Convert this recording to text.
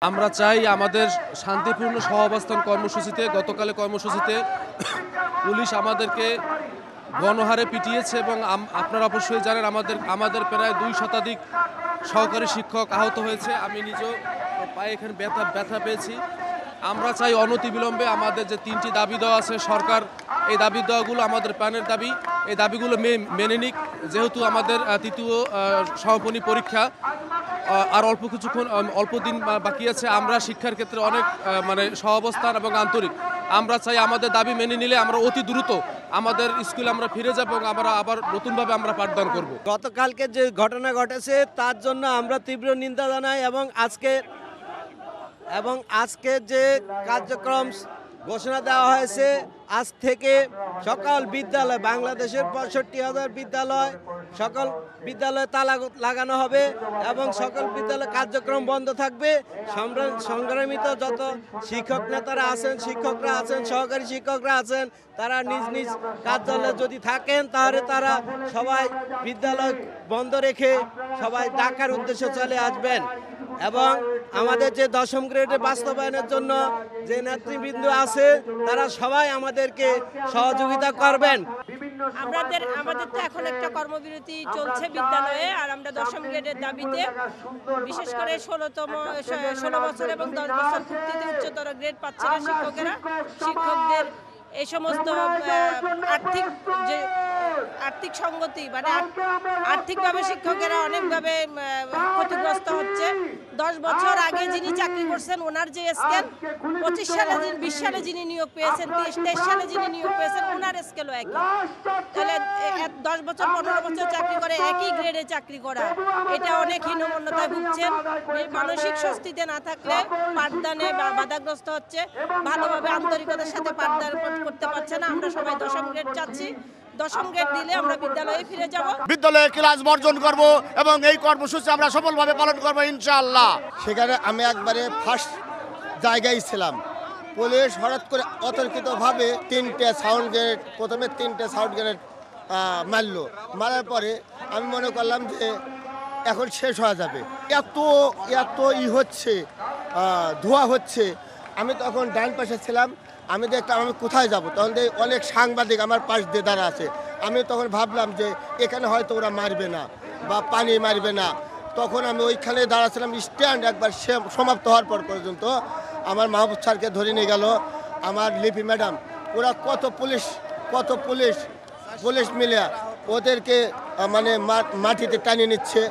আমরা চাই আমাদের শান্তিপূর্ণ সহাবস্থান কর্মসূচিতে গতকালের কর্মসূচিতে পুলিশ আমাদেরকে গণহারে পিটিয়েছে এবং আপনারা অবশ্যই জানেন আমাদের প্রায় ২ শতাধিক সহকারী শিক্ষক আহত হয়েছে। আমি নিজেও পায়ে এখানে ব্যথা পেয়েছি। আমরা চাই অনতিবিলম্বে আমাদের যে ৩টি দাবি দেওয়া আছে সরকার এই দাবি দেওয়াগুলো আমাদের প্রাণের দাবি, এই দাবিগুলো মেনে নিক। যেহেতু আমাদের তৃতীয় সমাপনী পরীক্ষা আর অল্প দিন বাকি আছে, আমরা শিক্ষার ক্ষেত্রে অনেক সহাবস্থান এবং আন্তরিক। আমরা চাই আমাদের দাবি মেনে নিলে আমরা অতি দ্রুত আমাদের স্কুলে আমরা ফিরে যাব এবং আমরা আবার নতুনভাবে আমরা পাঠদান করব। গতকালকে যে ঘটনা ঘটেছে তার জন্য আমরা তীব্র নিন্দা জানাই এবং আজকে যে কার্যক্রম ঘোষণা দেওয়া হয়েছে, আজ থেকে সকল বিদ্যালয়, বাংলাদেশের ৬৫,০০০ বিদ্যালয়, সকল বিদ্যালয়ে তালা লাগানো হবে এবং সকল বিদ্যালয় কার্যক্রম বন্ধ থাকবে। সংগ্রামিত যত শিক্ষক নেতারা আছেন, শিক্ষকরা আছেন, সহকারী শিক্ষকরা আছেন, তারা নিজ নিজ কার্যালয়ে যদি থাকেন তাহলে তারা সবাই বিদ্যালয় বন্ধ রেখে সবাই ঢাকার উদ্দেশ্যে চলে আসবেন এবং আমাদের যে ১০ম গ্রেডে বাস্তবায়নের জন্য যে নেতৃবৃন্দ আছে তারা সবাই আমাদেরকে সহযোগিতা করবেন। আমাদের তো এখন একটা কর্মবিরতি চলছে বিদ্যালয়ে, আর আমরা ১০ম গ্রেডের দাবিতে বিশেষ করে ১৬ বছর এবং ১০ বছর পূর্তিতে উচ্চতর গ্রেড পাচ্ছে না শিক্ষকদের এই সমস্ত আর্থিক সংগতি আর্থিকভাবে শিক্ষকেরা অনেকভাবে ক্ষতিগ্রস্ত হচ্ছে। ১০ বছর আগে যিনি চাকরি করছেন ওনার যে স্কেল, ২৫ সালে ২০ সালে যিনি নিয়োগ পেয়েছেন, ২৩ সালে যিনি নিয়োগ পেয়েছেন ওনার স্কেলও একই। তাহলে ১০ বছর ১৫ বছর চাকরি করে একই গ্রেডে চাকরি করা, এটা অনেক হীনমন্যতায় ভুগছেন। মানসিক স্বস্তিতে না থাকলে পাঠদানে বাধাগ্রস্ত হচ্ছে, ভালোভাবে আন্তরিকতার সাথে পাঠদান করতে পারছে না। আমরা সবাই ১০ম গ্রেড চাচ্ছি, ১০ম গ্রেড দিলে আমরা বিদ্যালয়ে ফিরে যাব, বিদ্যালয়ে ক্লাস বর্জন করব এবং এই কর্মসূচি আমরা সফলভাবে পালন করব ইনশাআল্লাহ। সেখানে আমি একবারে ফার্স্ট জায়গায় ছিলাম। পুলিশ হঠাৎ করে অতর্কিতভাবে প্রথমে তিনটে সাউন্ড গ্রেনেড মারার পরে আমি মনে করলাম যে এখন শেষ হয়ে যাবে। এত হচ্ছে, ধোঁয়া হচ্ছে। আমি তখন ডান পাশে ছিলাম, আমি দেখলাম আমি কোথায় যাব, তখন অনেক সাংবাদিক আমার পাশ দিয়ে দাঁড়া আছে। আমি তখন ভাবলাম যে এখানে হয়তো ওরা মারবে না বা পানি মারবে না। তখন আমি ওইখানে দাঁড়াছিলাম, স্ট্যান্ড একবার সমাপ্ত হওয়ার পর পর্যন্ত আমার মাহবুব স্যারকে ধরে নিয়ে গেল, আমার লিপি ম্যাডাম, ওরা কত পুলিশ মিলে ওদেরকে মাটিতে টানিয়ে নিচ্ছে।